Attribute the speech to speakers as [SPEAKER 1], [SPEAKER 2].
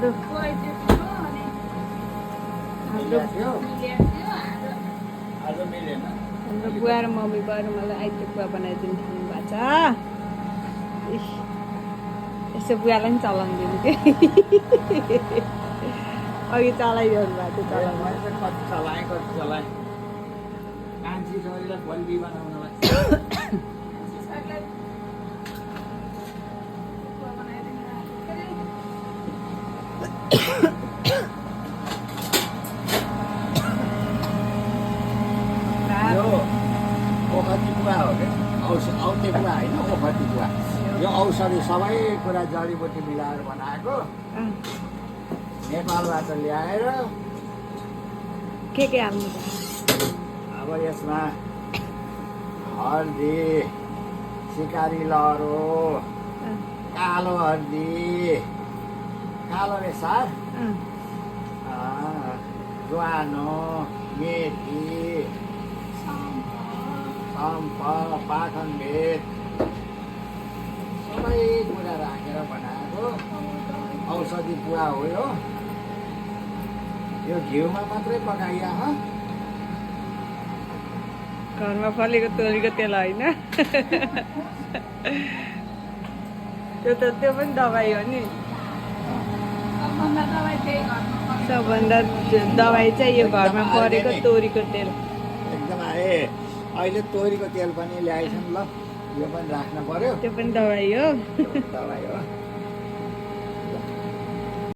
[SPEAKER 1] हाम्रो
[SPEAKER 2] आज मिलेन
[SPEAKER 1] हाम्रो बुवा र मम्मी गएर मलाई आइते पुवा बनाइदिनु थाल्नु भएको छ। इस, यसो बुवालाई पनि चलाउनु दिनु के अघि चलाइरहनु भएको थियो चलाउनु।
[SPEAKER 2] मैले चाहिँ कति चलाएँ कान्छी छोरीलाई बन्दी बनाउनलाई यो ओखती कुवा हो क्या औते कुवा होइन ओखती कुवा यो औषधि सबै कुरा जडीबुटी मिलाएर बनाएको नेपालबाट ल्याएर
[SPEAKER 1] के हाल्नु त?
[SPEAKER 2] अब यसमा हर्दी सिकारी लहरो कालो हर्दी कालो बेसार ज्वानो मेथी सम्प पाखनबेत सबै कुरा राखेर बनाएको औषधि पुवा हो यो घिउमा मात्रै पकाइया
[SPEAKER 1] घरमा फलेको तोरीको तेल होइन त्यो पनि दबाई हो नि। सबभन्दा दबाई चाहिँ यो घरमा परेको तोरीको तेल।
[SPEAKER 2] एकदम अहिले तोरीको तेल पनि ल्याएछन् ल यो पनि राख्न पर्यो
[SPEAKER 1] त्यो पनि दबाई हो।
[SPEAKER 2] दबाई हो।